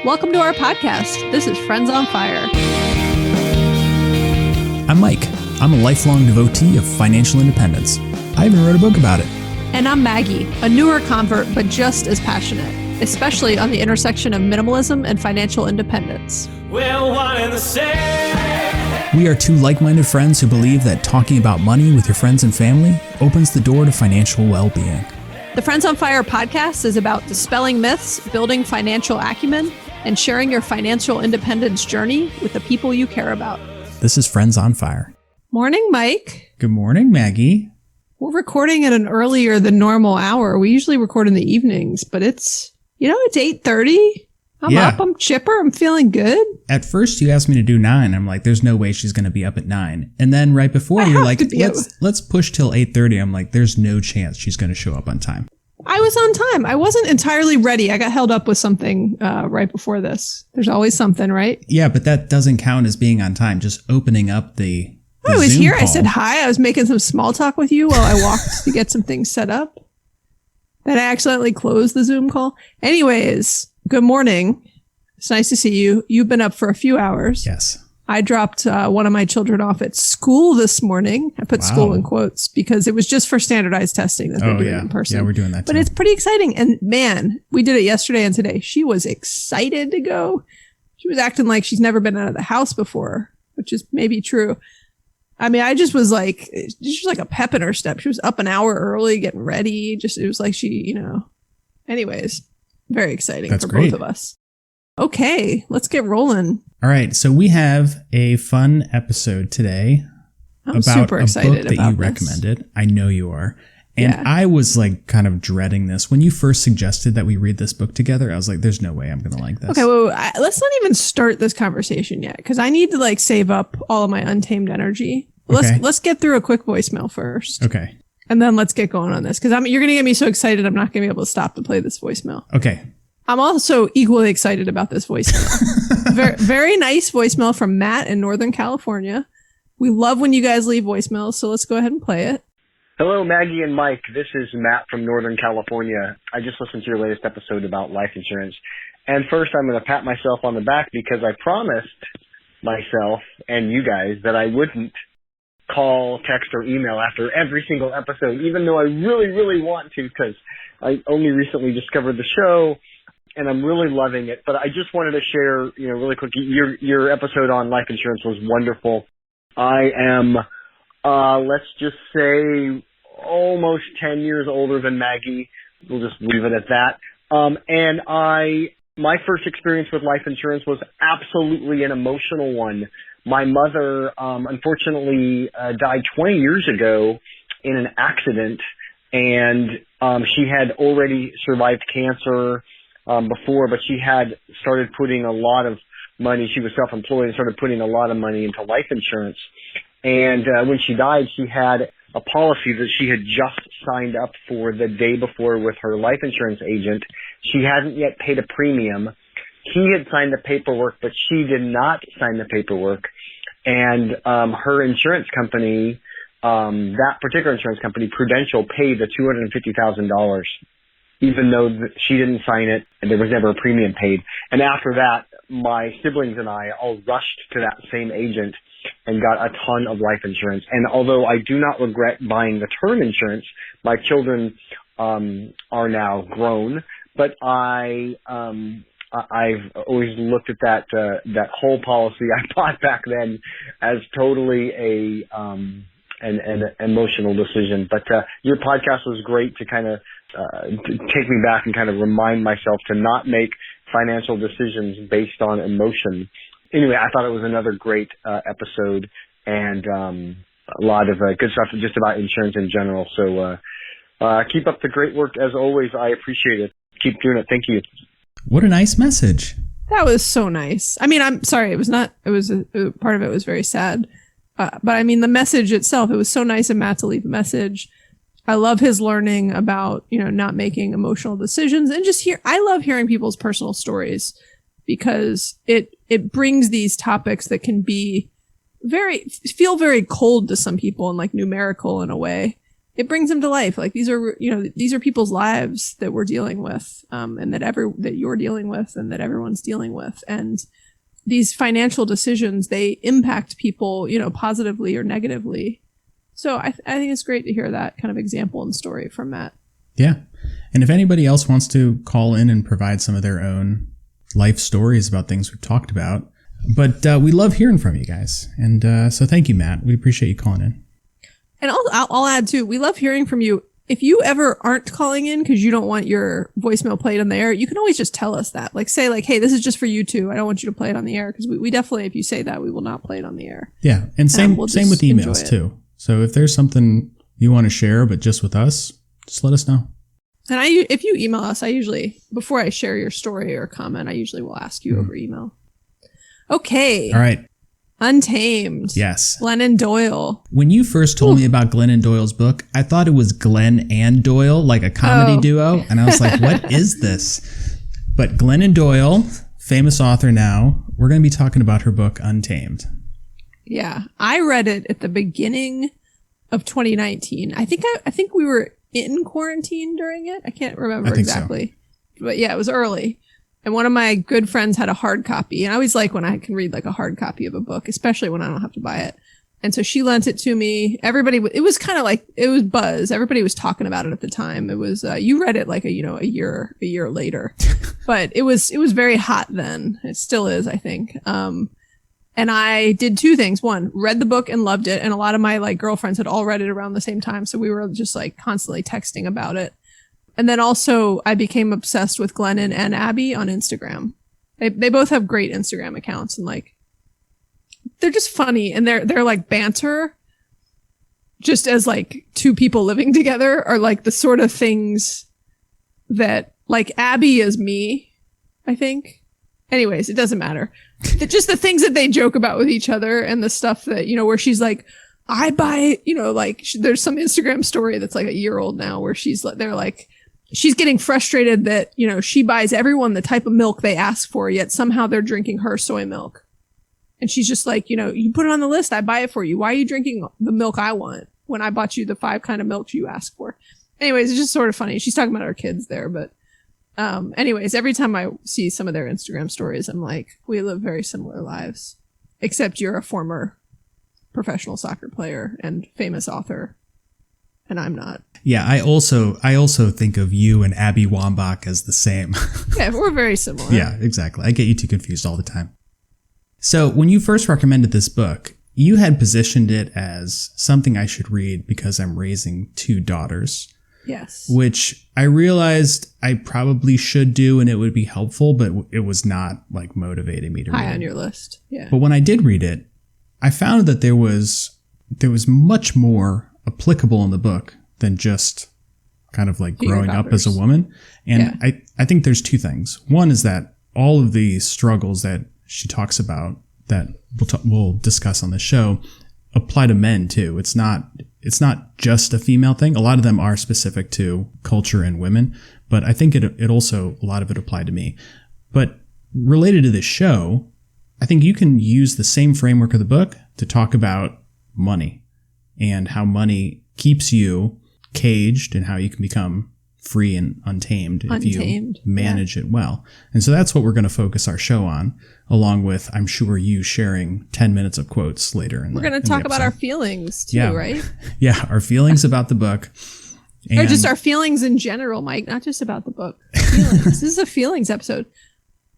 Welcome to our podcast. This is Friends on Fire. I'm Mike. I'm a lifelong devotee of financial independence. I even wrote a book about it. And I'm Maggie, a newer convert, but just as passionate, especially on the intersection of minimalism and financial independence. We're one and the same. We are two like-minded friends who believe that talking about money with your friends and family opens the door to financial well-being. The Friends on Fire podcast is about dispelling myths, building financial acumen, and sharing your financial independence journey with the people you care about. This is Friends on Fire. Morning, Mike. Good morning, Maggie. We're recording at an earlier than normal hour. We usually record in the evenings, but it's 8:30. I'm up, I'm chipper, I'm feeling good. At first you asked me to do 9. I'm like, there's no way she's going to be up at 9. And then right before you're like, let's push till 8:30. I'm like, there's no chance she's going to show up on time. I was on time. I wasn't entirely ready. I got held up with something right before this. There's always something, right? Yeah, but that doesn't count as being on time. Just opening up the I was Zoom here. call. I said hi. I was making some small talk with you while I walked to get some things set up. Then I accidentally closed the Zoom call. Anyways, good morning. It's nice to see you. You've been up for a few hours. Yes. I dropped one of my children off at school this morning. I put school in quotes because it was just for standardized testing that they're doing in person. Yeah, we're doing that too. But it's pretty exciting. And man, we did it yesterday and today. She was excited to go. She was acting like she's never been out of the house before, which is maybe true. I mean, I just was like, just like a pep in her step. She was up an hour early getting ready. It was like anyways, very exciting for both of us. Okay, let's get rolling. All right, so we have a fun episode today about super excited a book that you recommended. I know you are. And I was like kind of dreading this. When you first suggested that we read this book together, I was like, there's no way I'm going to like this. Okay, well, let's not even start this conversation yet because I need to like save up all of my Untamed energy. Let's get through a quick voicemail first. Okay. And then let's get going on this because you're going to get me so excited I'm not going to be able to stop to play this voicemail. Okay. I'm also equally excited about this voicemail. Very, very nice voicemail from Matt in Northern California. We love when you guys leave voicemails, so let's go ahead and play it. Hello, Maggie and Mike. This is Matt from Northern California. I just listened to your latest episode about life insurance. And first, I'm going to pat myself on the back because I promised myself and you guys that I wouldn't call, text, or email after every single episode, even though I really, really want to because I only recently discovered the show. And I'm really loving it. But I just wanted to share, really quick, your episode on life insurance was wonderful. I am, let's just say, almost 10 years older than Maggie. We'll just leave it at that. And my first experience with life insurance was absolutely an emotional one. My mother, unfortunately, died 20 years ago in an accident. And she had already survived cancer before, but she had started putting a lot of money. She was self-employed and started putting a lot of money into life insurance. And when she died, she had a policy that she had just signed up for the day before with her life insurance agent. She hadn't yet paid a premium. He had signed the paperwork, but she did not sign the paperwork. And her insurance company, that particular insurance company, Prudential, paid the $250,000. Even though she didn't sign it and there was never a premium paid. And after that, my siblings and I all rushed to that same agent and got a ton of life insurance. And although I do not regret buying the term insurance, my children are now grown, but I've always looked at that whole policy I bought back then as totally an emotional decision. But your podcast was great to kind of take me back and kind of remind myself to not make financial decisions based on emotion. Anyway, I thought it was another great episode and a lot of good stuff just about insurance in general. So keep up the great work as always. I appreciate it. Keep doing it. Thank you. What a nice message. That was so nice. I mean, I'm sorry. Part of it was very sad. But I mean, the message itself, it was so nice of Matt to leave a message. I love his learning about, not making emotional decisions and I love hearing people's personal stories because it brings these topics that can be feel very cold to some people and like numerical in a way it brings them to life. Like these are people's lives that we're dealing with, and that you're dealing with, and that everyone's dealing with. And these financial decisions, they impact people, positively or negatively. So I think it's great to hear that kind of example and story from Matt. Yeah. And if anybody else wants to call in and provide some of their own life stories about things we've talked about, but we love hearing from you guys. And so thank you, Matt. We appreciate you calling in. And I'll add too, we love hearing from you. If you ever aren't calling in because you don't want your voicemail played on the air, you can always just tell us that. Like say like, hey, this is just for you too. I don't want you to play it on the air, because we definitely, if you say that, we will not play it on the air. Yeah. And same with emails too. So if there's something you want to share, but just with us, just let us know. And if you email us, I usually, before I share your story or comment, I usually will ask you over email. Okay. All right. Untamed. Yes. Glennon Doyle. When you first told me about Glennon Doyle's book, I thought it was Glenn and Doyle, like a comedy duo. And I was like, what is this? But Glennon Doyle, famous author now, we're going to be talking about her book, Untamed. Yeah. I read it at the beginning of 2019. I think we were in quarantine during it. I can't remember exactly. So. But yeah, it was early. And one of my good friends had a hard copy. And I always like when I can read like a hard copy of a book, especially when I don't have to buy it. And so she lent it to me. It was kind of like, it was buzz. Everybody was talking about it at the time. It was, you read it like a year later, but it was very hot then. It still is, I think. And I did two things. One, read the book and loved it. And a lot of my like girlfriends had all read it around the same time. So we were just like constantly texting about it. And then also I became obsessed with Glennon and Abby on Instagram. They both have great Instagram accounts, and like, they're just funny, and they're like banter just as like two people living together are like the sort of things that like Abby is me, I think. Anyways, it doesn't matter. Just the things that they joke about with each other, and the stuff that, where she's like, I buy, like there's some Instagram story that's like a year old now where they're like, she's getting frustrated that, she buys everyone the type of milk they ask for, yet somehow they're drinking her soy milk. And she's just like, you put it on the list, I buy it for you. Why are you drinking the milk I want when I bought you the 5 kind of milks you asked for? Anyways, it's just sort of funny. She's talking about our kids there, but anyways, every time I see some of their Instagram stories, I'm like, we live very similar lives, except you're a former professional soccer player and famous author, and I'm not. Yeah, I also think of you and Abby Wambach as the same. Yeah, we're very similar. Yeah, exactly. I get you two confused all the time. So when you first recommended this book, you had positioned it as something I should read because I'm raising 2 daughters. Yes. Which I realized I probably should do and it would be helpful, but it was not like motivating me to read it. High on your list. Yeah. But when I did read it, I found that there was much more applicable in the book than just kind of like growing up as a woman. And yeah. I think there's 2 things. One is that all of the struggles that she talks about that we'll discuss on the show apply to men too. It's not just a female thing. A lot of them are specific to culture and women, but I think it also, a lot of it applied to me. But related to this show, I think you can use the same framework of the book to talk about money and how money keeps you caged and how you can become free and untamed if you manage it well. And so that's what we're going to focus our show on, along with, I'm sure, you sharing 10 minutes of quotes later. We're going to talk about our feelings too, right? Yeah, our feelings about the book. Or just our feelings in general, Mike, not just about the book. Feelings. This is a feelings episode.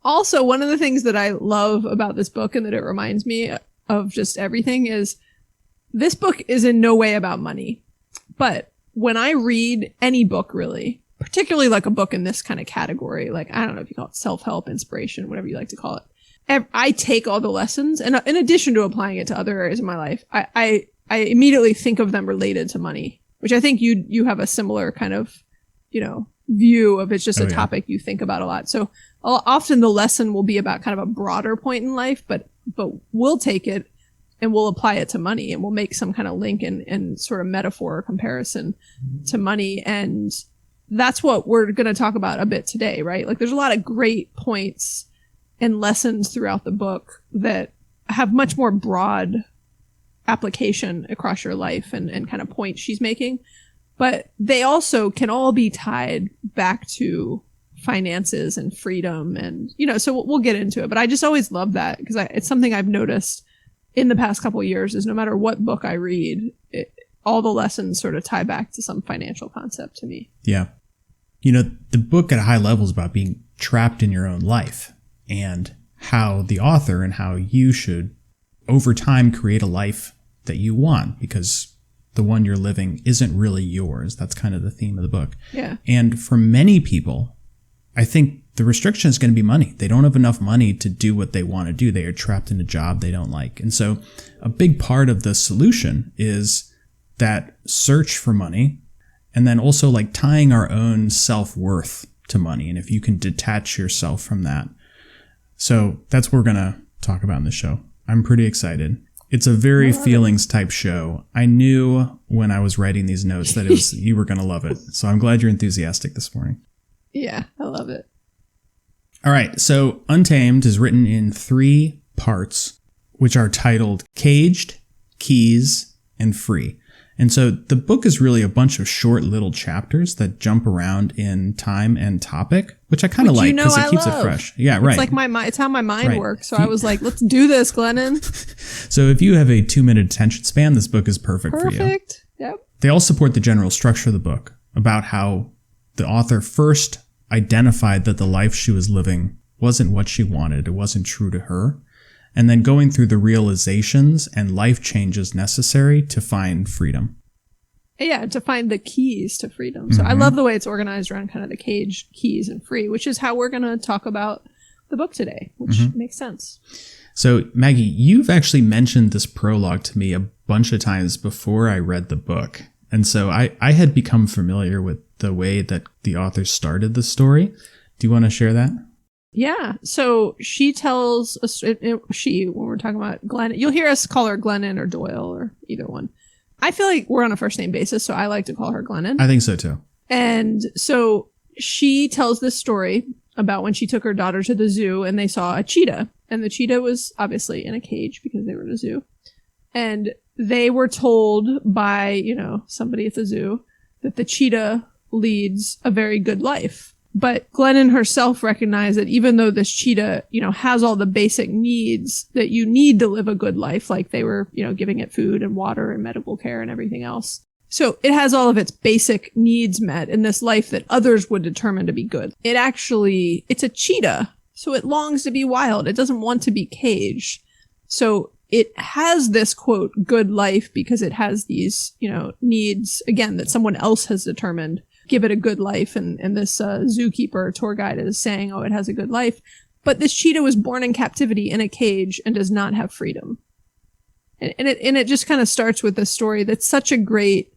Also, one of the things that I love about this book and that it reminds me of just everything is this book is in no way about money. But when I read any book, really, particularly like a book in this kind of category, like, I don't know if you call it self-help, inspiration, whatever you like to call it, I take all the lessons, and in addition to applying it to other areas of my life, I immediately think of them related to money, which I think you have a similar kind of, view of. It's just a topic you think about a lot. So often the lesson will be about kind of a broader point in life, but we'll take it and we'll apply it to money, and we'll make some kind of link and sort of metaphor or comparison to money. And that's what we're going to talk about a bit today, right? Like there's a lot of great points and lessons throughout the book that have much more broad application across your life and kind of points she's making. But they also can all be tied back to finances and freedom. And, so we'll get into it. But I just always love that because it's something I've noticed in the past couple of years is no matter what book I read, all the lessons sort of tie back to some financial concept to me. Yeah. The book at a high level is about being trapped in your own life and how the author and how you should over time create a life that you want because the one you're living isn't really yours. That's kind of the theme of the book. Yeah. And for many people, I think the restriction is going to be money. They don't have enough money to do what they want to do. They are trapped in a job they don't like. And so a big part of the solution is that search for money and then also like tying our own self-worth to money. And if you can detach yourself from that. So that's what we're going to talk about in the show. I'm pretty excited. It's a very feelings type show. I knew when I was writing these notes that you were going to love it. So I'm glad you're enthusiastic this morning. Yeah, I love it. All right. So Untamed is written in 3 parts, which are titled Caged, Keys, and Free. And so the book is really a bunch of short little chapters that jump around in time and topic, which I kind of like because it keeps it fresh. Yeah, right. It's like it's how my mind works. So I was like, let's do this, Glennon. So if you have a 2-minute attention span, this book is perfect for you. Perfect. Yep. They all support the general structure of the book about how the author first identified that the life she was living wasn't what she wanted. It wasn't true to her. And then going through the realizations and life changes necessary to find freedom. Yeah, to find the keys to freedom. So I love the way it's organized around kind of the cage, keys, and free, which is how we're going to talk about the book today, which makes sense. So Maggie, you've actually mentioned this prologue to me a bunch of times before I read the book. And so I had become familiar with the way that the author started the story. Do you want to share that? Yeah. So she tells us, when we're talking about Glennon, you'll hear us call her Glennon or Doyle or either one. I feel like we're on a first name basis, so I like to call her Glennon. I think so too. And so she tells this story about when she took her daughter to the zoo and they saw a cheetah. And the cheetah was obviously in a cage because they were in a zoo. And they were told by, somebody at the zoo that the cheetah leads a very good life. But Glennon herself recognized that even though this cheetah, has all the basic needs that you need to live a good life, like they were, giving it food and water and medical care and everything else. So it has all of its basic needs met in this life that others would determine to be good. It's a cheetah, so it longs to be wild. It doesn't want to be caged. So it has this, quote, good life because it has these, needs, again, that someone else has determined give it a good life. And this zookeeper tour guide is saying, oh, it has a good life. But this cheetah was born in captivity in a cage and does not have freedom. And it just kind of starts with this story that's such a great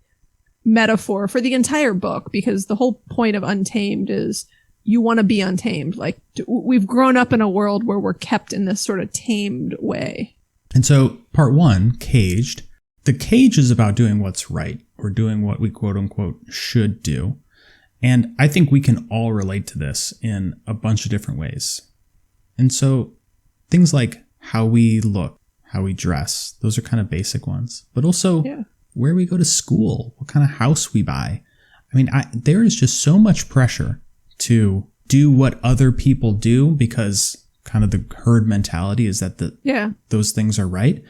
metaphor for the entire book, because the whole point of Untamed is you want to be untamed. Like we've grown up in a world where we're kept in this sort of tamed way. And so part 1, Caged. The cage is about doing what's right or doing what we quote unquote should do. And I think we can all relate to this in a bunch of different ways. And so things like how we look, how we dress, those are kind of basic ones, but also where we go to school, what kind of house we buy. I mean, there is just so much pressure to do what other people do because kind of the herd mentality is that those things are right.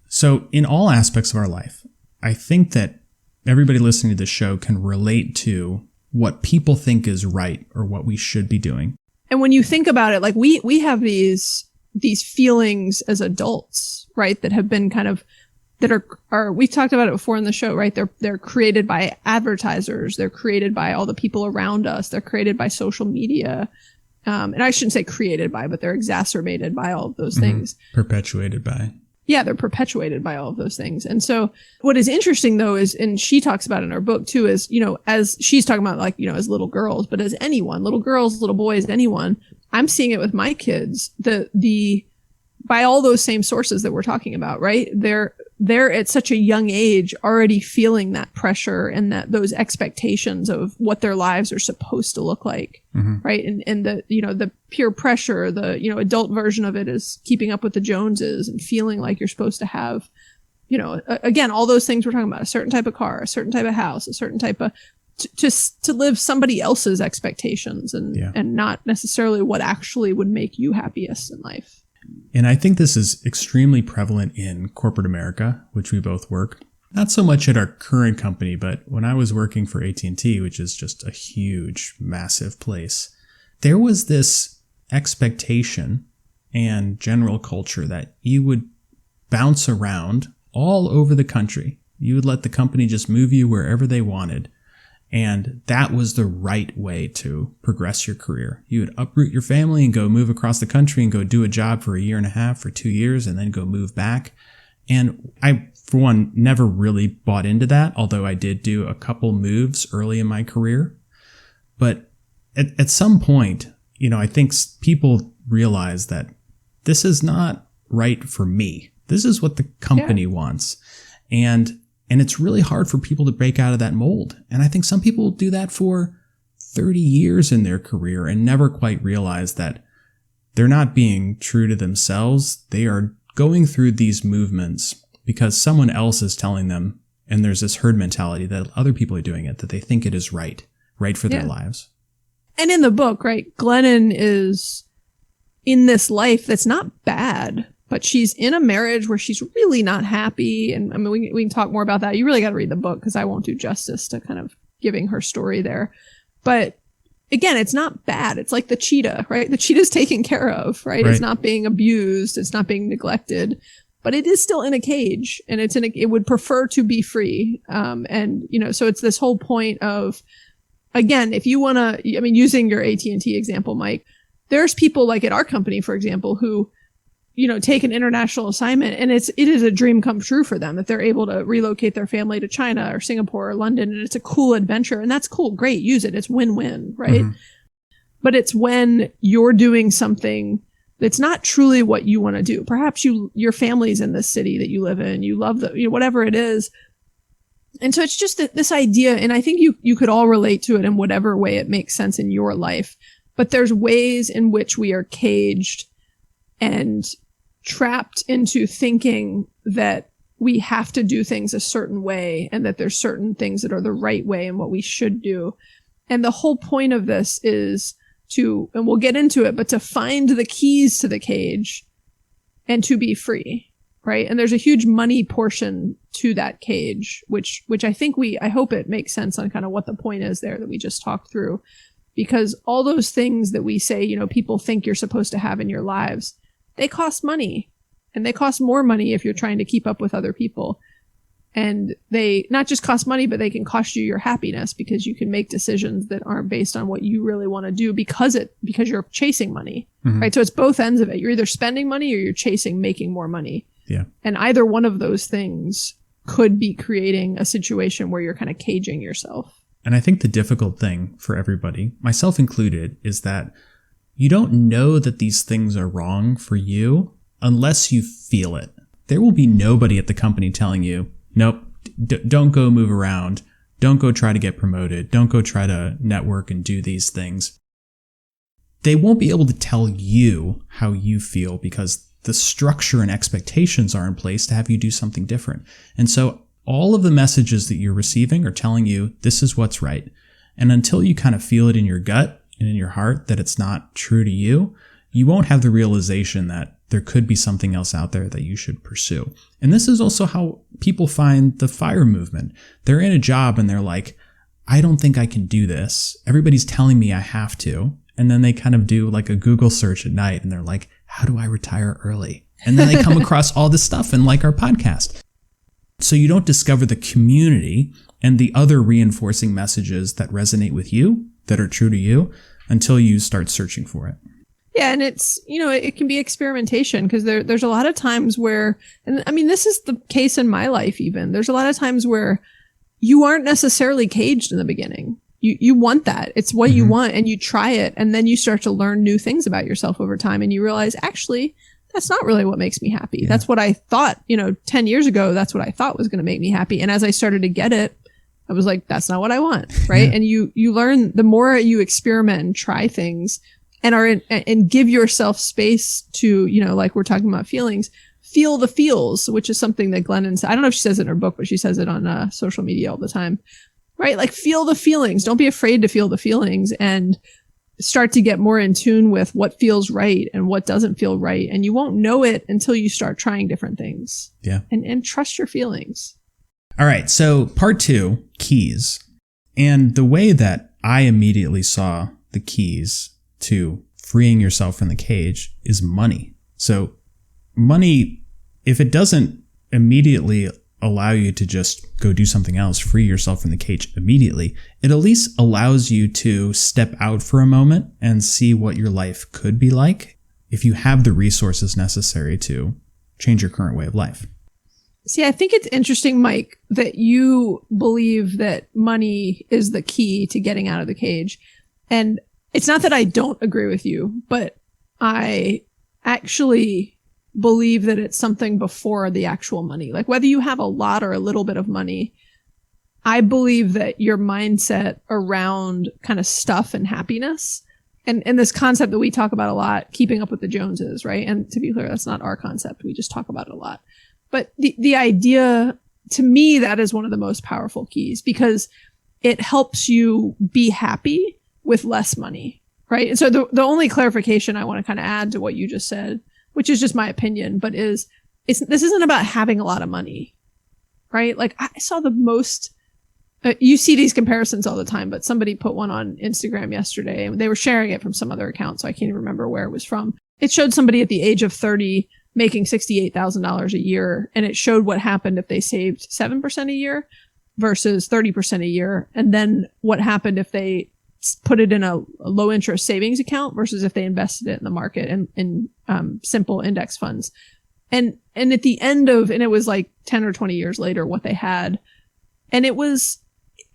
So in all aspects of our life, I think that everybody listening to this show can relate to what people think is right or what we should be doing. And when you think about it, like we have these feelings as adults, right? That have been kind of, that are we've talked about it before in the show, right? They're created by advertisers. They're created by all the people around us. They're created by social media. And I shouldn't say created by, but they're exacerbated by all of those things. Perpetuated by. Yeah, they're perpetuated by all of those things. And so what is interesting though is, and she talks about in her book too, is, as she's talking about like, as little girls, but as anyone, little girls, little boys, anyone, I'm seeing it with my kids, by all those same sources that we're talking about, right? They're at such a young age already feeling that pressure and those expectations of what their lives are supposed to look like, right? And the peer pressure, the adult version of it is keeping up with the Joneses and feeling like you're supposed to have again, all those things we're talking about, a certain type of car, a certain type of house, a certain type of, to live somebody else's expectations and not necessarily what actually would make you happiest in life. And I think this is extremely prevalent in corporate America, which we both work. Not so much at our current company, but when I was working for AT&T, which is just a huge, massive place, there was this expectation and general culture that you would bounce around all over the country. You would let the company just move you wherever they wanted. And that was the right way to progress your career. You would uproot your family and go move across the country and go do a job for a year and a half or 2 years and then go move back. And I, for one, never really bought into that, although I did do a couple moves early in my career. But at some point, I think people realize that this is not right for me. This is what the company wants. And it's really hard for people to break out of that mold. And I think some people do that for 30 years in their career and never quite realize that they're not being true to themselves. They are going through these movements because someone else is telling them, and there's this herd mentality that other people are doing it, that they think it is right for their lives. And in the book, right, Glennon is in this life that's not bad, but she's in a marriage where she's really not happy. And I mean, we can talk more about that. You really got to read the book because I won't do justice to kind of giving her story there. But again, it's not bad. It's like the cheetah, right? The cheetah's taken care of, right? It's not being abused. It's not being neglected, but it is still in a cage and it would prefer to be free. So it's this whole point of, again, if you want to, using your AT&T example, Mike, there's people like at our company, for example, who, take an international assignment and it is a dream come true for them that they're able to relocate their family to China or Singapore or London. And it's a cool adventure and that's cool. Great. Use it. It's win-win. Right. Mm-hmm. But it's when you're doing something that's not truly what you want to do. Perhaps your family's in this city that you live in. You love whatever it is. And so it's just this idea. And I think you could all relate to it in whatever way it makes sense in your life. But there's ways in which we are caged and trapped into thinking that we have to do things a certain way and that there's certain things that are the right way and what we should do. And the whole point of this is and we'll get into it, but to find the keys to the cage and to be free, right? And there's a huge money portion to that cage, which I think I hope it makes sense on kind of what the point is there that we just talked through. Because all those things that we say, people think you're supposed to have in your lives, they cost money, and they cost more money if you're trying to keep up with other people. And they not just cost money, but they can cost you your happiness because you can make decisions that aren't based on what you really want to do because you're chasing money, right? So it's both ends of it. You're either spending money or you're chasing making more money. Yeah. And either one of those things could be creating a situation where you're kind of caging yourself. And I think the difficult thing for everybody, myself included, is that you don't know that these things are wrong for you unless you feel it. There will be nobody at the company telling you, nope, don't go move around. Don't go try to get promoted. Don't go try to network and do these things. They won't be able to tell you how you feel because the structure and expectations are in place to have you do something different. And so all of the messages that you're receiving are telling you this is what's right. And until you kind of feel it in your gut and in your heart that it's not true to you, you won't have the realization that there could be something else out there that you should pursue. And this is also how people find the FIRE movement. They're in a job and they're like, I don't think I can do this. Everybody's telling me I have to. And then they kind of do like a Google search at night and they're like, how do I retire early? And then they come across all this stuff and like our podcast. So you don't discover the community and the other reinforcing messages that resonate with you, that are true to you, until you start searching for it. Yeah, and it's, it can be experimentation because there's a lot of times where, and I mean, this is the case in my life even. There's a lot of times where you aren't necessarily caged in the beginning. You want that. It's what you want and you try it and then you start to learn new things about yourself over time and you realize, actually, that's not really what makes me happy. Yeah. That's what I thought, 10 years ago, that's what I thought was going to make me happy. And as I started to get it, I was like, that's not what I want. Right. Yeah. And you learn the more you experiment and try things and and give yourself space to, like we're talking about feelings, feel the feels, which is something that Glennon said. I don't know if she says it in her book, but she says it on social media all the time, right? Like feel the feelings. Don't be afraid to feel the feelings and start to get more in tune with what feels right and what doesn't feel right. And you won't know it until you start trying different things. Yeah. And trust your feelings. All right. So part 2, keys. And the way that I immediately saw the keys to freeing yourself from the cage is money. So money, if it doesn't immediately allow you to just go do something else, free yourself from the cage immediately, it at least allows you to step out for a moment and see what your life could be like if you have the resources necessary to change your current way of life. See, I think it's interesting, Mike, that you believe that money is the key to getting out of the cage. And it's not that I don't agree with you, but I actually believe that it's something before the actual money. Like whether you have a lot or a little bit of money, I believe that your mindset around kind of stuff and happiness and this concept that we talk about a lot, keeping up with the Joneses, right? And to be clear, that's not our concept. We just talk about it a lot. But the idea, to me, that is one of the most powerful keys because it helps you be happy with less money, right? And so the only clarification I want to kind of add to what you just said, which is just my opinion, but this isn't about having a lot of money, right? Like I saw the most, you see these comparisons all the time, but somebody put one on Instagram yesterday and they were sharing it from some other account. So I can't even remember where it was from. It showed somebody at the age of 30 making $68,000 a year. And it showed what happened if they saved 7% a year versus 30% a year. And then what happened if they put it in a low interest savings account versus if they invested it in the market and in simple index funds. And at the end of, and it was like 10 or 20 years later what they had. And it was,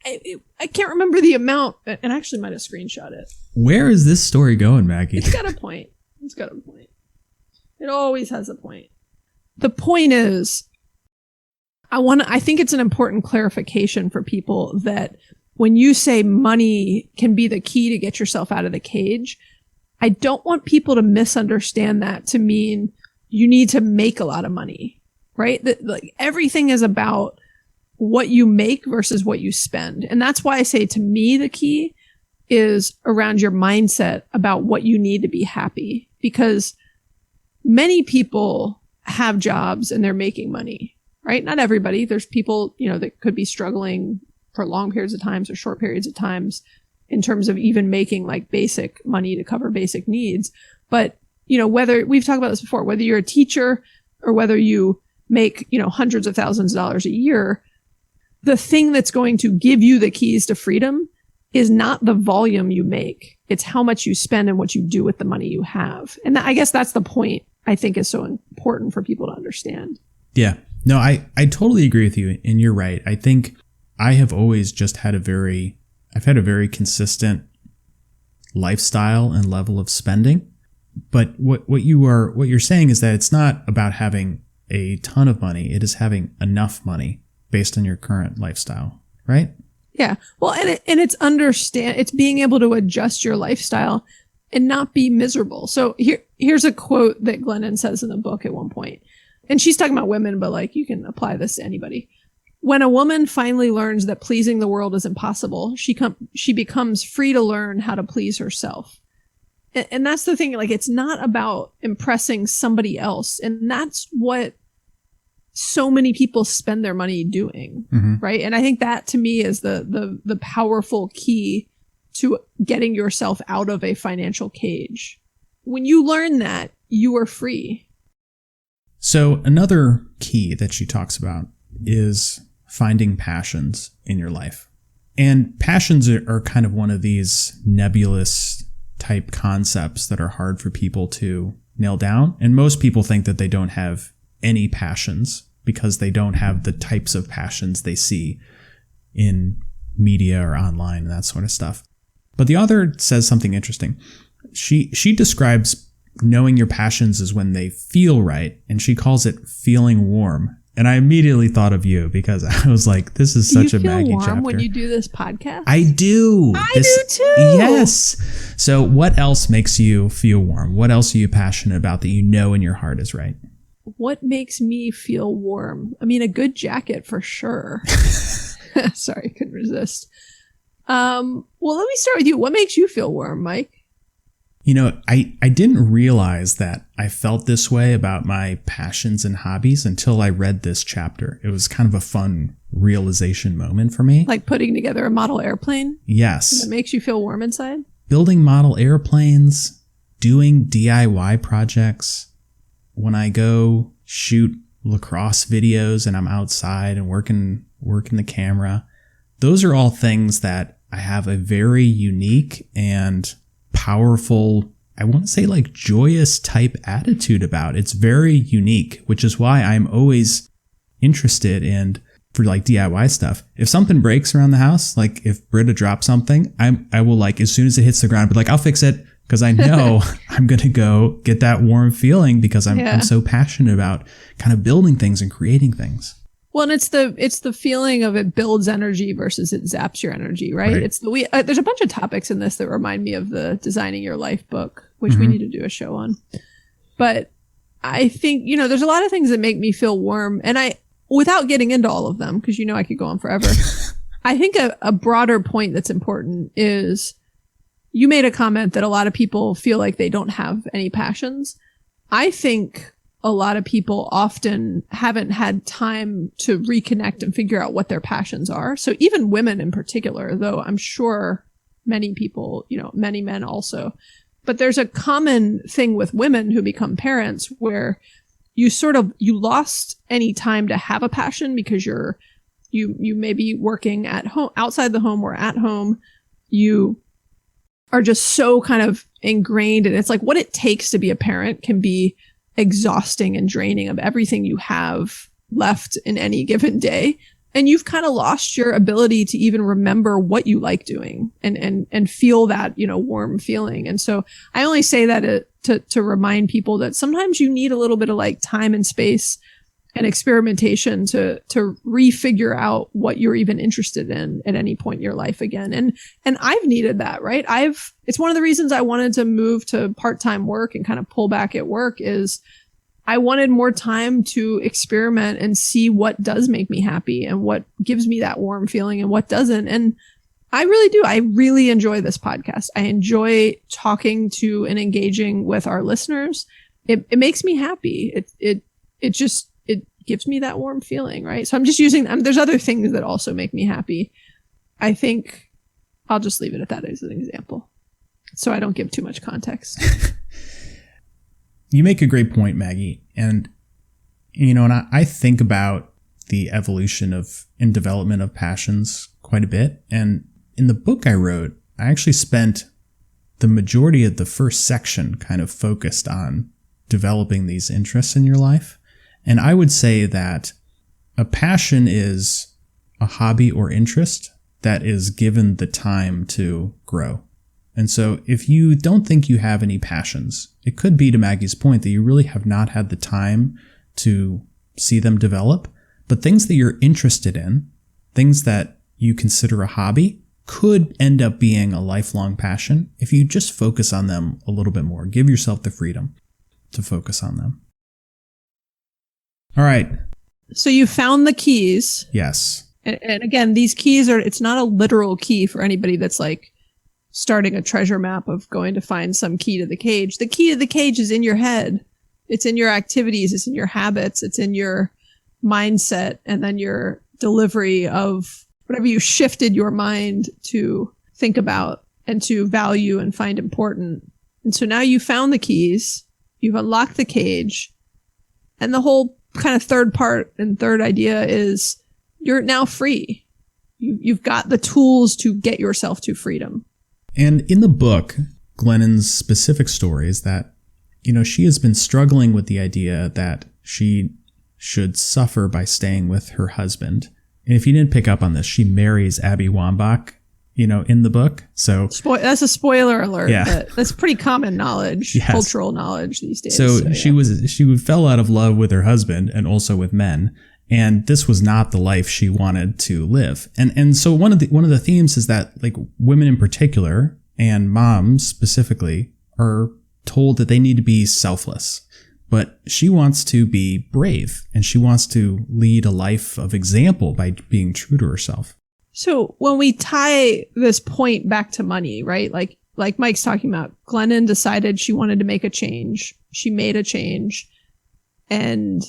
I can't remember the amount, and I actually might have screenshot it. Where is this story going, Maggie? It's got a point. It's got a point. It always has a point. The point is, I think it's an important clarification for people that when you say money can be the key to get yourself out of the cage, I don't want people to misunderstand that to mean you need to make a lot of money, right? That like everything is about what you make versus what you spend. And that's why I say to me, the key is around your mindset about what you need to be happy, because many people have jobs and they're making money, right? Not everybody. There's people, that could be struggling for long periods of times or short periods of times in terms of even making like basic money to cover basic needs. But, whether we've talked about this before, whether you're a teacher or whether you make, hundreds of thousands of dollars a year, the thing that's going to give you the keys to freedom is not the volume you make. It's how much you spend and what you do with the money you have. And I guess that's the point I think is so important for people to understand. Yeah, no, I totally agree with you. And you're right. I think I have always just had I've had a very consistent lifestyle and level of spending. But what you're saying is that it's not about having a ton of money. It is having enough money based on your current lifestyle, right? Yeah. Well, and it's being able to adjust your lifestyle and not be miserable. So here's a quote that Glennon says in the book at one point. And she's talking about women, but like you can apply this to anybody. When a woman finally learns that pleasing the world is impossible, she becomes free to learn how to please herself. And that's the thing, like it's not about impressing somebody else. And that's what so many people spend their money doing, right? And I think that to me is the powerful key to getting yourself out of a financial cage. When you learn that, you are free. So another key that she talks about is finding passions in your life. And passions are kind of one of these nebulous type concepts that are hard for people to nail down. And most people think that they don't have any passions because they don't have the types of passions they see in media or online and that sort of stuff. But the author says something interesting. She describes knowing your passions as when they feel right, and she calls it feeling warm. And I immediately thought of you because I was like, this is such a Maggie chapter. Do you feel warm when you do this podcast? I do. I do too. Yes. So what else makes you feel warm? What else are you passionate about that you know in your heart is right? what makes me feel warm? I mean, a good jacket for sure. Sorry, couldn't resist. Well, let me start with you. What makes you feel warm, Mike? You know, I didn't realize that I felt this way about my passions and hobbies until I read this chapter. It was kind of a fun realization moment for me. Like putting together a model airplane? Yes. That makes you feel warm inside? Building model airplanes, doing DIY projects. When I go shoot lacrosse videos and I'm outside and working the camera, those are all things that I have a very unique and powerful, I want to say like joyous type attitude about. It's very unique, which is why I'm always interested in, for like DIY stuff. If something breaks around the house, like if Britta drops something, I will like, as soon as it hits the ground, be like, I'll fix it. Because I know I'm going to go get that warm feeling because I'm so passionate about kind of building things and creating things. Well, and it's the feeling of it builds energy versus it zaps your energy, right? It's there's a bunch of topics in this that remind me of the Designing Your Life book, which we need to do a show on. But I think, there's a lot of things that make me feel warm, and without getting into all of them, because I could go on forever. I think a broader point that's important is, you made a comment that a lot of people feel like they don't have any passions. I think a lot of people often haven't had time to reconnect and figure out what their passions are. So even women in particular, though I'm sure many people, many men also. But there's a common thing with women who become parents where you lost any time to have a passion because you may be working at home, outside the home or at home. You are just so kind of ingrained, and it's like what it takes to be a parent can be exhausting and draining of everything you have left in any given day. And you've kind of lost your ability to even remember what you like doing and feel that, warm feeling. And so I only say that to remind people that sometimes you need a little bit of like time and space and experimentation to refigure out what you're even interested in at any point in your life again. And I've needed that, right? It's one of the reasons I wanted to move to part-time work and kind of pull back at work is I wanted more time to experiment and see what does make me happy and what gives me that warm feeling and what doesn't. And I really do. I really enjoy this podcast. I enjoy talking to and engaging with our listeners. It makes me happy. It gives me that warm feeling, right? So I'm just using, there's other things that also make me happy. I think I'll just leave it at that as an example, so I don't give too much context. You make a great point, Maggie. And, and I think about the evolution and development of passions quite a bit. And in the book I wrote, I actually spent the majority of the first section kind of focused on developing these interests in your life. And I would say that a passion is a hobby or interest that is given the time to grow. And so if you don't think you have any passions, it could be, to Maggie's point, that you really have not had the time to see them develop. But things that you're interested in, things that you consider a hobby, could end up being a lifelong passion if you just focus on them a little bit more. Give yourself the freedom to focus on them. All right. So you found the keys. Yes. And again, these keys it's not a literal key for anybody that's like starting a treasure map of going to find some key to the cage. The key to the cage is in your head. It's in your activities. It's in your habits. It's in your mindset, and then your delivery of whatever you shifted your mind to think about and to value and find important. And so now you found the keys, you've unlocked the cage, and the whole kind of third part and third idea is you're now free. You've got the tools to get yourself to freedom. And in the book, Glennon's specific story is that, she has been struggling with the idea that she should suffer by staying with her husband. And if you didn't pick up on this, she marries Abby Wambach, in the book. So that's a spoiler alert. Yeah. But that's pretty common knowledge, yes. Cultural knowledge these days. So she fell out of love with her husband and also with men. And this was not the life she wanted to live. And so one of the themes is that like women in particular and moms specifically are told that they need to be selfless. But she wants to be brave, and she wants to lead a life of example by being true to herself. So when we tie this point back to money, right? Like Mike's talking about, Glennon decided she wanted to make a change. She made a change. And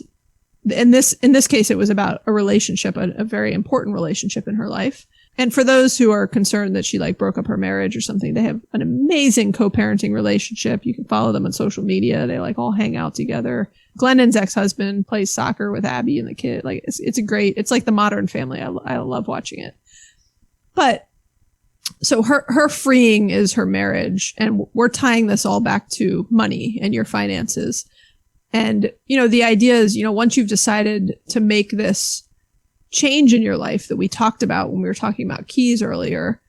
in this case, it was about a relationship, a very important relationship in her life. And for those who are concerned that she like broke up her marriage or something, they have an amazing co-parenting relationship. You can follow them on social media. They like all hang out together. Glennon's ex-husband plays soccer with Abby and the kid. Like it's like the Modern Family. I love watching it. But so her freeing is her marriage, and we're tying this all back to money and your finances. And, the idea is, once you've decided to make this change in your life that we talked about when we were talking about keys earlier,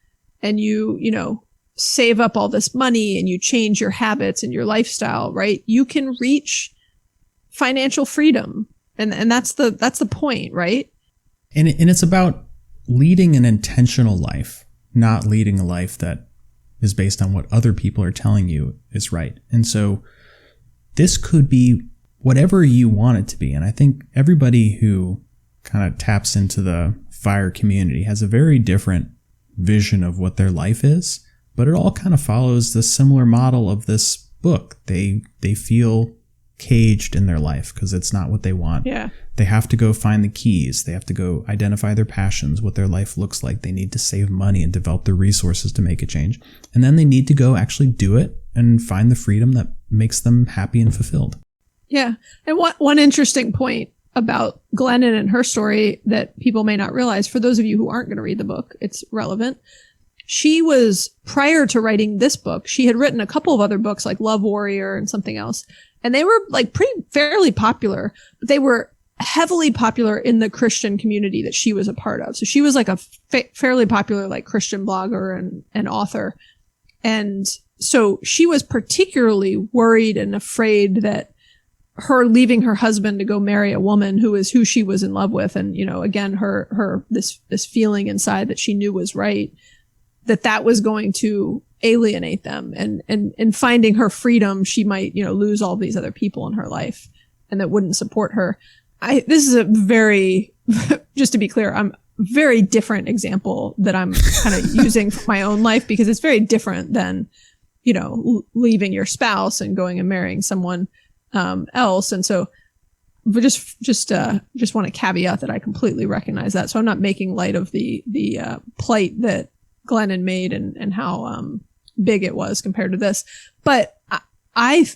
and you save up all this money and you change your habits and your lifestyle, right? You can reach financial freedom. And that's the point, right? And it's about leading an intentional life, not leading a life that is based on what other people are telling you is right. And so this could be whatever you want it to be. And I think everybody who kind of taps into the FIRE community has a very different vision of what their life is, but it all kind of follows the similar model of this book. They feel caged in their life because it's not what they want. Yeah. They have to go find the keys. They have to go identify their passions, what their life looks like. They need to save money and develop the resources to make a change. And then they need to go actually do it and find the freedom that makes them happy and fulfilled. Yeah. And one interesting point about Glennon and her story that people may not realize, for those of you who aren't going to read the book, it's relevant. She was, prior to writing this book, she had written a couple of other books like Love Warrior and something else. And they were like fairly popular, but they were heavily popular in the Christian community that she was a part of. So she was like a fairly popular like Christian blogger and author. And so she was particularly worried and afraid that her leaving her husband to go marry a woman who is who she was in love with. And, again, her this feeling inside that she knew was right, that was going to alienate them. And in finding her freedom, she might, lose all these other people in her life and that wouldn't support her. This is a very, just to be clear, I'm very different example that I'm kind of using for my own life, because it's very different than, leaving your spouse and going and marrying someone else. And so, but just want to caveat that I completely recognize that. So I'm not making light of the plight that Glennon made and how big it was compared to this. But I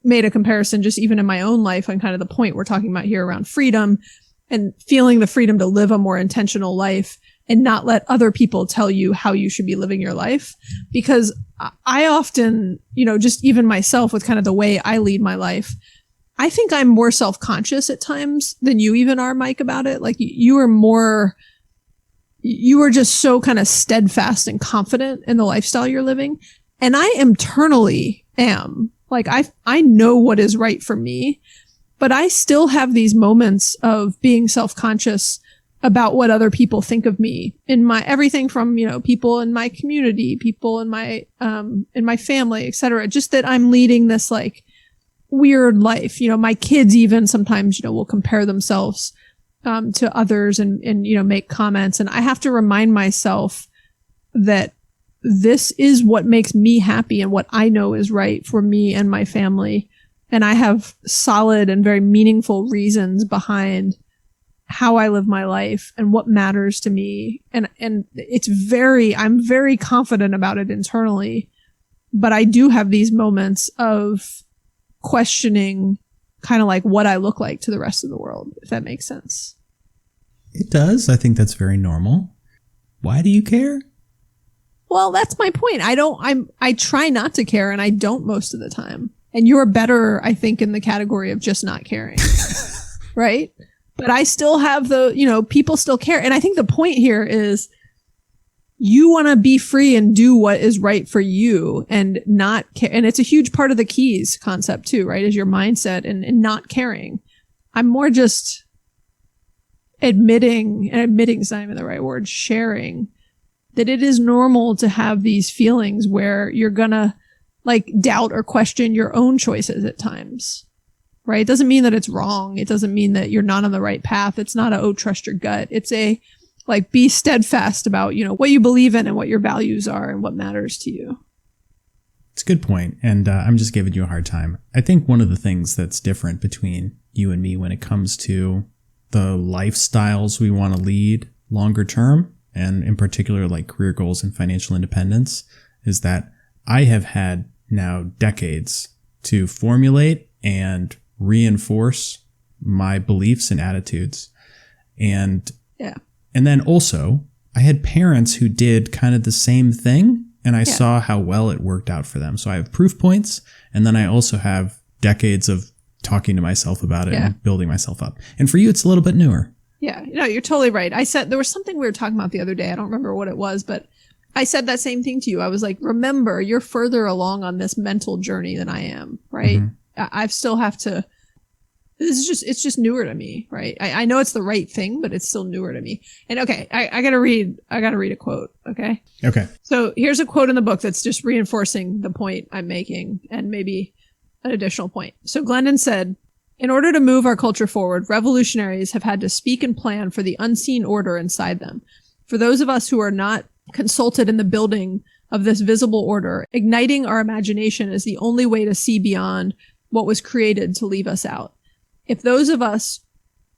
made a comparison just even in my own life on kind of the point we're talking about here around freedom and feeling the freedom to live a more intentional life and not let other people tell you how you should be living your life. Because I often, just even myself with kind of the way I lead my life, I think I'm more self-conscious at times than you even are, Mike, about it. Like you are just so kind of steadfast and confident in the lifestyle you're living. And I internally am like, I know what is right for me, but I still have these moments of being self-conscious about what other people think of me in my everything from, people in my community, people in my family, etc. Just that I'm leading this like weird life. My kids even sometimes, will compare themselves to others and make comments. And I have to remind myself that this is what makes me happy and what I know is right for me and my family. And I have solid and very meaningful reasons behind how I live my life and what matters to me. And I'm very confident about it internally, but I do have these moments of questioning kind of like what I look like to the rest of the world, if that makes sense. It does. I think that's very normal. Why do you care? Well, that's my point. I try not to care, and I don't most of the time. And you're better, I think, in the category of just not caring. Right? But I still have people still care. And I think the point here is you want to be free and do what is right for you and not care. And it's a huge part of the keys concept too, right? Is your mindset and not caring. I'm more just admitting is not even the right word, sharing that it is normal to have these feelings where you're gonna like doubt or question your own choices at times. right? It doesn't mean that it's wrong. It doesn't mean that you're not on the right path. It's not trust your gut. It's be steadfast about, what you believe in and what your values are and what matters to you. It's a good point, and I'm just giving you a hard time. I think one of the things that's different between you and me when it comes to the lifestyles we want to lead longer term, and in particular like career goals and financial independence, is that I have had now decades to formulate and reinforce my beliefs and attitudes. And then also I had parents who did kind of the same thing, and I saw how well it worked out for them. So I have proof points, and then I also have decades of talking to myself about it and building myself up. And for you, it's a little bit newer. Yeah, you're totally right. I said there was something we were talking about the other day. I don't remember what it was, but I said that same thing to you. I was like, remember, you're further along on this mental journey than I am, right? Mm-hmm. I still have to, it's just newer to me, right? I know it's the right thing, but it's still newer to me. And okay, I gotta read a quote, okay? Okay. So here's a quote in the book that's just reinforcing the point I'm making and maybe an additional point. So Glennon said, in order to move our culture forward, revolutionaries have had to speak and plan for the unseen order inside them. For those of us who are not consulted in the building of this visible order, igniting our imagination is the only way to see beyond what was created to leave us out. If those of us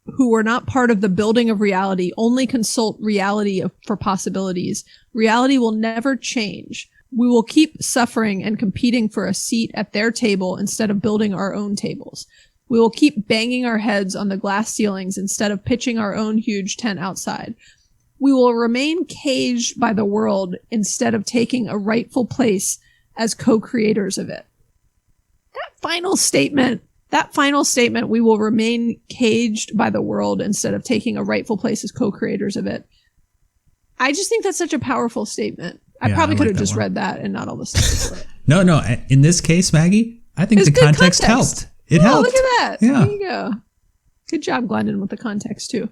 who were not part of the building of reality only consult reality for possibilities, reality will never change. We will keep suffering and competing for a seat at their table instead of building our own tables. We will keep banging our heads on the glass ceilings instead of pitching our own huge tent outside. We will remain caged by the world instead of taking a rightful place as co-creators of it. That final statement, we will remain caged by the world instead of taking a rightful place as co-creators of it. I just think that's such a powerful statement. I probably could have just read that and not all the stuff before it. No. In this case, Maggie, I think the context helped. It helped. Look at that. Yeah. There you go. Good job, Glennon, with the context too.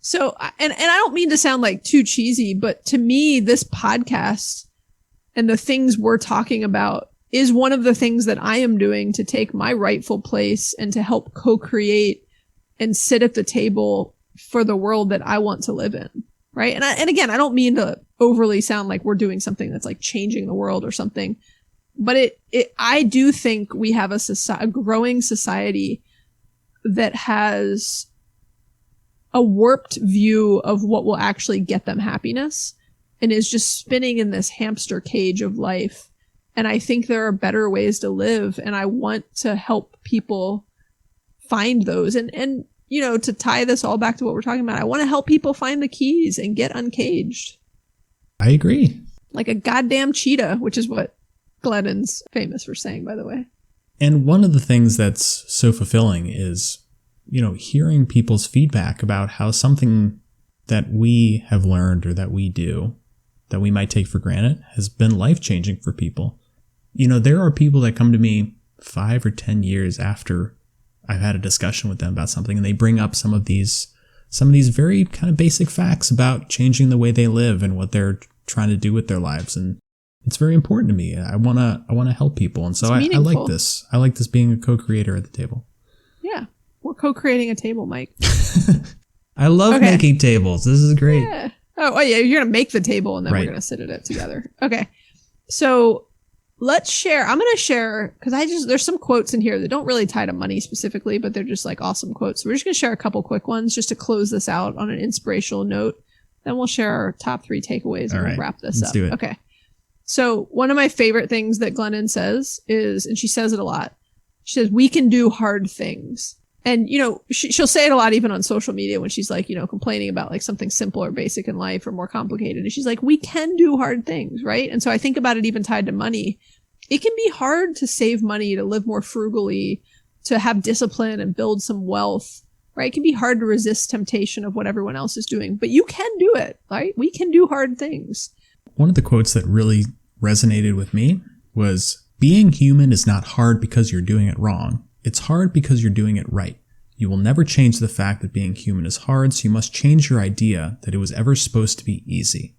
So, and I don't mean to sound like too cheesy, but to me, this podcast and the things we're talking about is one of the things that I am doing to take my rightful place and to help co-create and sit at the table for the world that I want to live in. Right. And again, I don't mean to overly sound like we're doing something that's like changing the world or something, but I do think we have a growing society that has a warped view of what will actually get them happiness and is just spinning in this hamster cage of life. And I think there are better ways to live, and I want to help people find those. And to tie this all back to what we're talking about, I want to help people find the keys and get uncaged. I agree. Like a goddamn cheetah, which is what Glennon's famous for saying, by the way. And one of the things that's so fulfilling is, hearing people's feedback about how something that we have learned or that we do that we might take for granted has been life-changing for people. There are people that come to me 5 or 10 years after I've had a discussion with them about something, and they bring up some of these very kind of basic facts about changing the way they live and what they're trying to do with their lives. And it's very important to me. I want to help people. And so I like this. I like this being a co-creator at the table. Yeah. We're co-creating a table, Mike. I love making tables. This is great. Yeah. Oh yeah. You're going to make the table and then we're going to sit at it together. Okay. So let's share. I'm going to share because there's some quotes in here that don't really tie to money specifically, but they're just like awesome quotes. So we're just going to share a couple quick ones just to close this out on an inspirational note. Then we'll share our top 3 takeaways and we'll wrap this up. Let's do it. Okay. So one of my favorite things that Glennon says is, and she says it a lot, she says, we can do hard things. And, she'll say it a lot, even on social media when she's like, complaining about like something simple or basic in life or more complicated. And she's like, we can do hard things. Right. And so I think about it even tied to money. It can be hard to save money, to live more frugally, to have discipline and build some wealth. Right. It can be hard to resist temptation of what everyone else is doing, but you can do it. Right. We can do hard things. One of the quotes that really resonated with me was, being human is not hard because you're doing it wrong. It's hard because you're doing it right. You will never change the fact that being human is hard, so you must change your idea that it was ever supposed to be easy.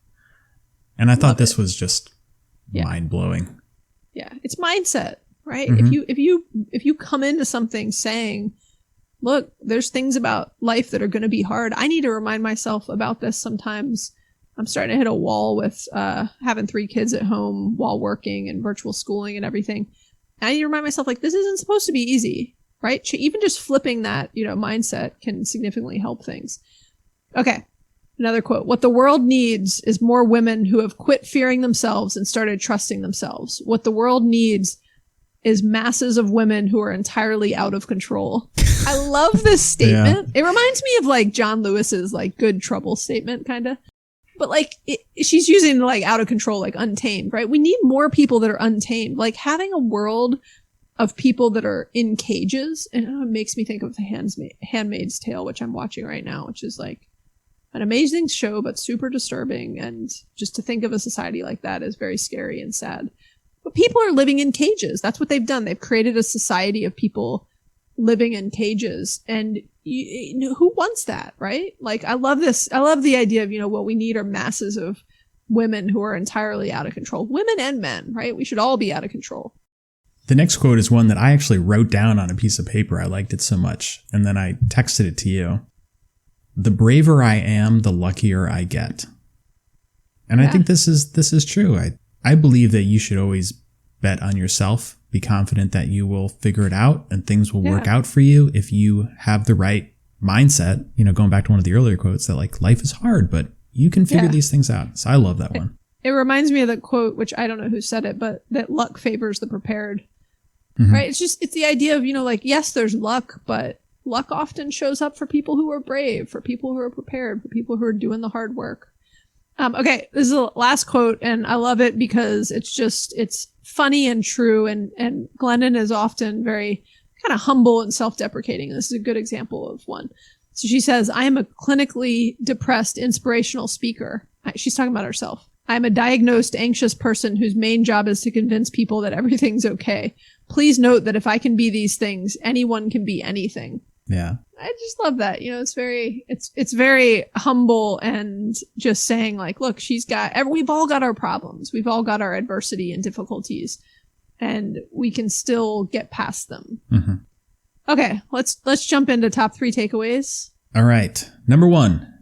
And I thought this was just mind-blowing. Yeah, it's mindset, right? Mm-hmm. If you come into something saying, look, there's things about life that are going to be hard. I need to remind myself about this sometimes. I'm starting to hit a wall with having 3 kids at home while working and virtual schooling and everything. I need to remind myself, like, this isn't supposed to be easy, right? Even just flipping that, mindset can significantly help things. Okay. Another quote. What the world needs is more women who have quit fearing themselves and started trusting themselves. What the world needs is masses of women who are entirely out of control. I love this statement. Yeah. It reminds me of like John Lewis's like good trouble statement kind of. But like she's using like out of control, like untamed, right? We need more people that are untamed. Like having a world of people that are in cages, and it makes me think of the Handmaid's Tale, which I'm watching right now, which is like an amazing show, but super disturbing. And just to think of a society like that is very scary and sad. But people are living in cages. That's what they've done. They've created a society of people living in cages. And who wants that, right? Like, I love this. I love the idea of, what we need are masses of women who are entirely out of control. Women and men, right? We should all be out of control. The next quote is one that I actually wrote down on a piece of paper. I liked it so much. And then I texted it to you. The braver I am, the luckier I get. And I think this is true. I believe that you should always bet on yourself, be confident that you will figure it out and things will work out for you if you have the right mindset. Going back to one of the earlier quotes that like life is hard, but you can figure these things out. So I love that one. It reminds me of the quote, which I don't know who said it, but that luck favors the prepared, right? It's the idea of, like, yes, there's luck, but luck often shows up for people who are brave, for people who are prepared, for people who are doing the hard work. Okay, this is the last quote, and I love it because it's funny and true, and Glennon is often very kind of humble and self-deprecating. This is a good example of one. So she says, I am a clinically depressed, inspirational speaker. She's talking about herself. I'm a diagnosed anxious person whose main job is to convince people that everything's okay. Please note that if I can be these things, anyone can be anything. Yeah. I just love that. It's very humble and just saying like, look, we've all got our problems. We've all got our adversity and difficulties, and we can still get past them. Mm-hmm. Okay. Let's jump into top 3 takeaways. All right. Number 1,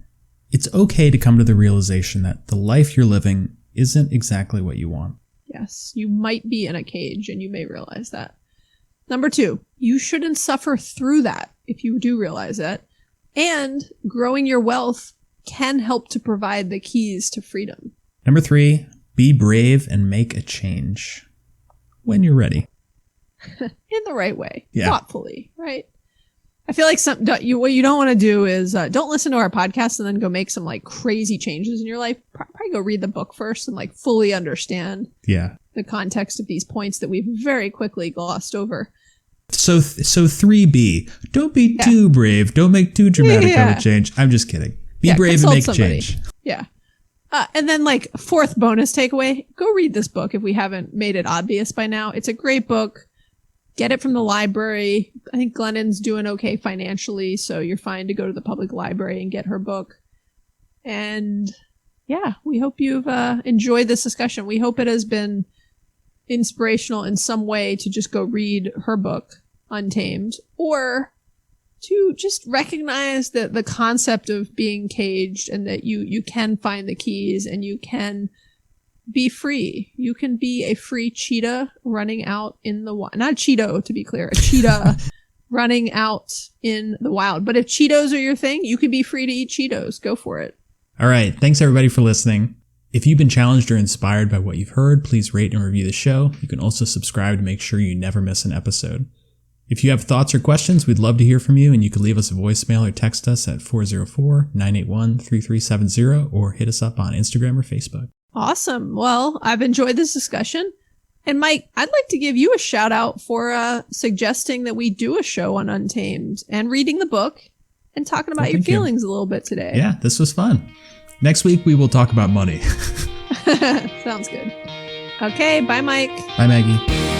it's okay to come to the realization that the life you're living isn't exactly what you want. Yes. You might be in a cage and you may realize that. Number 2, you shouldn't suffer through that if you do realize that. And growing your wealth can help to provide the keys to freedom. Number 3, be brave and make a change when you're ready. In the right way. Yeah. Thoughtfully, right? I feel like what you don't want to do is don't listen to our podcast and then go make some like crazy changes in your life. Probably go read the book first and like fully understand the context of these points that we've very quickly glossed over. So 3B, don't be too brave. Don't make too dramatic of a change. I'm just kidding. Be brave and make a change. Yeah. And then like 4th bonus takeaway, go read this book if we haven't made it obvious by now. It's a great book. Get it from the library. I think Glennon's doing okay financially, so you're fine to go to the public library and get her book. And yeah, we hope you've enjoyed this discussion. We hope it has been inspirational in some way to just go read her book, Untamed, or to just recognize that the concept of being caged and that you can find the keys and you can be free. You can be a free cheetah running out in the wild. Not Cheeto, to be clear. A cheetah running out in the wild. But if Cheetos are your thing, you can be free to eat Cheetos. Go for it. All right. Thanks, everybody, for listening. If you've been challenged or inspired by what you've heard, please rate and review the show. You can also subscribe to make sure you never miss an episode. If you have thoughts or questions, we'd love to hear from you, and you can leave us a voicemail or text us at 404-981-3370 or hit us up on Instagram or Facebook. Awesome. Well, I've enjoyed this discussion. And Mike, I'd like to give you a shout out for suggesting that we do a show on Untamed and reading the book and talking about your feelings a little bit today. Yeah, this was fun. Next week, we will talk about money. Sounds good. Okay. Bye, Mike. Bye, Maggie.